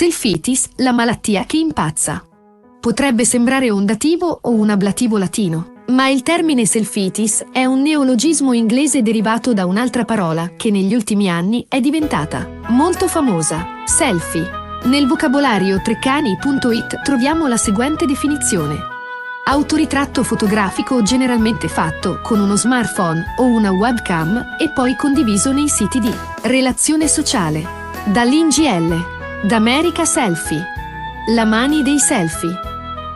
Selfitis, la malattia che impazza. Potrebbe sembrare un dativo o un ablativo latino, ma il termine selfitis è un neologismo inglese derivato da un'altra parola che negli ultimi anni è diventata molto famosa: selfie. Nel vocabolario treccani.it troviamo la seguente definizione: autoritratto fotografico generalmente fatto con uno smartphone o una webcam e poi condiviso nei siti di relazione sociale. Dall'INGL. D'America Selfie. La mani dei selfie.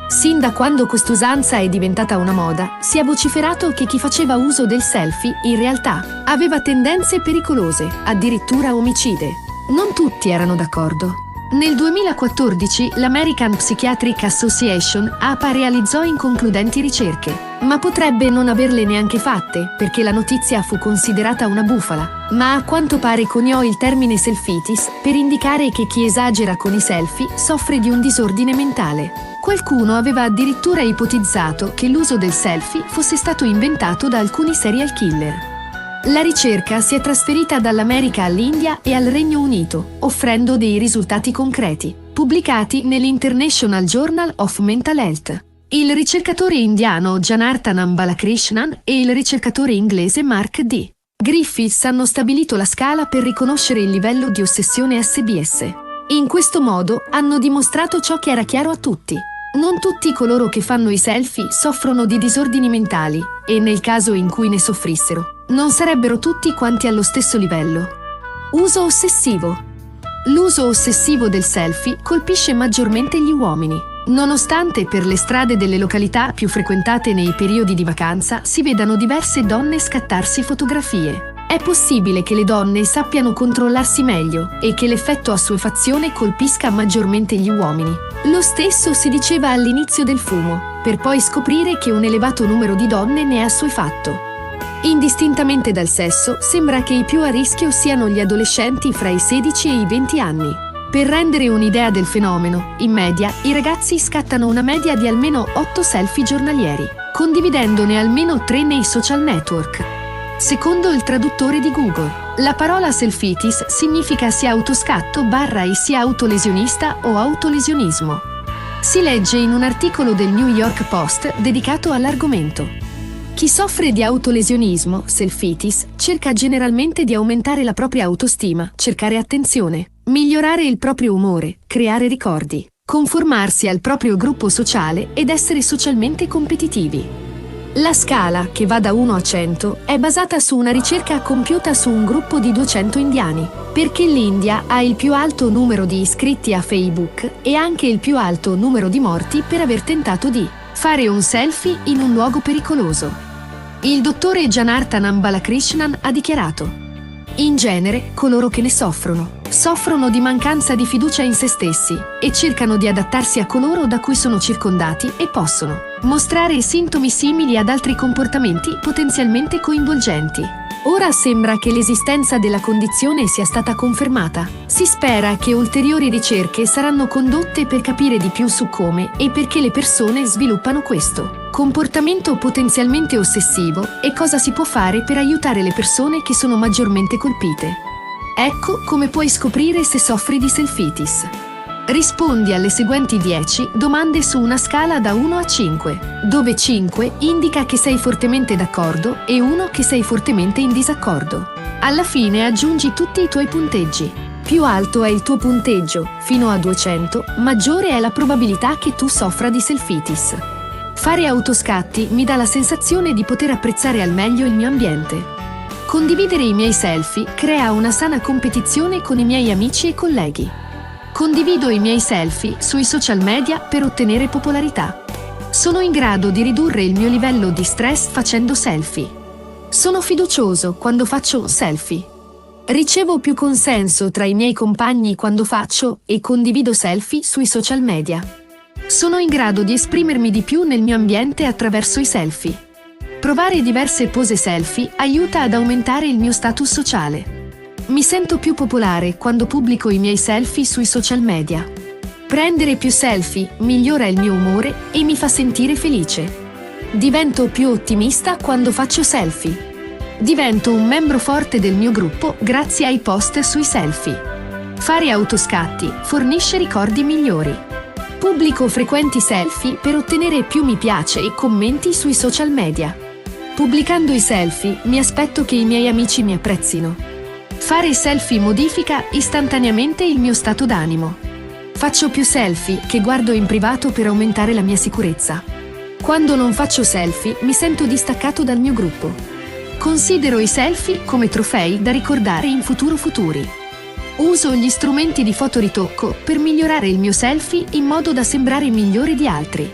Sin da quando quest'usanza è diventata una moda, si è vociferato che chi faceva uso del selfie, in realtà, aveva tendenze pericolose, addirittura omicide. Non tutti erano d'accordo. Nel 2014 l'American Psychiatric Association (APA) realizzò inconcludenti ricerche, ma potrebbe non averle neanche fatte, perché la notizia fu considerata una bufala. Ma a quanto pare coniò il termine selfitis per indicare che chi esagera con i selfie soffre di un disordine mentale. Qualcuno aveva addirittura ipotizzato che l'uso del selfie fosse stato inventato da alcuni serial killer. La ricerca si è trasferita dall'America all'India e al Regno Unito, offrendo dei risultati concreti, pubblicati nell'International Journal of Mental Health. Il ricercatore indiano Janarthanam Balakrishnan e il ricercatore inglese Mark D. Griffiths hanno stabilito la scala per riconoscere il livello di ossessione SBS. In questo modo hanno dimostrato ciò che era chiaro a tutti. Non tutti coloro che fanno i selfie soffrono di disordini mentali e, nel caso in cui ne soffrissero, non sarebbero tutti quanti allo stesso livello. Uso ossessivo. L'uso ossessivo del selfie colpisce maggiormente gli uomini, nonostante per le strade delle località più frequentate nei periodi di vacanza si vedano diverse donne scattarsi fotografie. È possibile che le donne sappiano controllarsi meglio e che l'effetto assuefazione colpisca maggiormente gli uomini. Lo stesso si diceva all'inizio del fumo, per poi scoprire che un elevato numero di donne ne è assuefatto. Indistintamente dal sesso, sembra che i più a rischio siano gli adolescenti fra i 16 e i 20 anni. Per rendere un'idea del fenomeno, in media, i ragazzi scattano una media di almeno 8 selfie giornalieri, condividendone almeno 3 nei social network. Secondo il traduttore di Google, la parola selfitis significa sia autoscatto e sia autolesionista o autolesionismo. Si legge in un articolo del New York Post dedicato all'argomento. Chi soffre di autolesionismo, selfitis, cerca generalmente di aumentare la propria autostima, cercare attenzione, migliorare il proprio umore, creare ricordi, conformarsi al proprio gruppo sociale ed essere socialmente competitivi. La scala, che va da 1 a 100, è basata su una ricerca compiuta su un gruppo di 200 indiani, perché l'India ha il più alto numero di iscritti a Facebook e anche il più alto numero di morti per aver tentato di fare un selfie in un luogo pericoloso. Il dottore Janarthanam Balakrishnan ha dichiarato: in genere, coloro che ne soffrono di mancanza di fiducia in se stessi e cercano di adattarsi a coloro da cui sono circondati e possono mostrare sintomi simili ad altri comportamenti potenzialmente coinvolgenti. Ora sembra che l'esistenza della condizione sia stata confermata. Si spera che ulteriori ricerche saranno condotte per capire di più su come e perché le persone sviluppano questo comportamento potenzialmente ossessivo e cosa si può fare per aiutare le persone che sono maggiormente colpite. Ecco come puoi scoprire se soffri di selfitis. Rispondi alle seguenti 10 domande su una scala da 1 a 5, dove 5 indica che sei fortemente d'accordo e 1 che sei fortemente in disaccordo. Alla fine aggiungi tutti i tuoi punteggi. Più alto è il tuo punteggio, fino a 200, maggiore è la probabilità che tu soffra di selfitis. Fare autoscatti mi dà la sensazione di poter apprezzare al meglio il mio ambiente. Condividere i miei selfie crea una sana competizione con i miei amici e colleghi. Condivido i miei selfie sui social media per ottenere popolarità. Sono in grado di ridurre il mio livello di stress facendo selfie. Sono fiducioso quando faccio un selfie. Ricevo più consenso tra i miei compagni quando faccio e condivido selfie sui social media. Sono in grado di esprimermi di più nel mio ambiente attraverso i selfie. Provare diverse pose selfie aiuta ad aumentare il mio status sociale. Mi sento più popolare quando pubblico i miei selfie sui social media. Prendere più selfie migliora il mio umore e mi fa sentire felice. Divento più ottimista quando faccio selfie. Divento un membro forte del mio gruppo grazie ai post sui selfie. Fare autoscatti fornisce ricordi migliori. Pubblico frequenti selfie per ottenere più mi piace e commenti sui social media. Pubblicando i selfie mi aspetto che i miei amici mi apprezzino. Fare selfie modifica istantaneamente il mio stato d'animo. Faccio più selfie che guardo in privato per aumentare la mia sicurezza. Quando non faccio selfie mi sento distaccato dal mio gruppo. Considero i selfie come trofei da ricordare in futuri. Uso gli strumenti di fotoritocco per migliorare il mio selfie in modo da sembrare migliore di altri.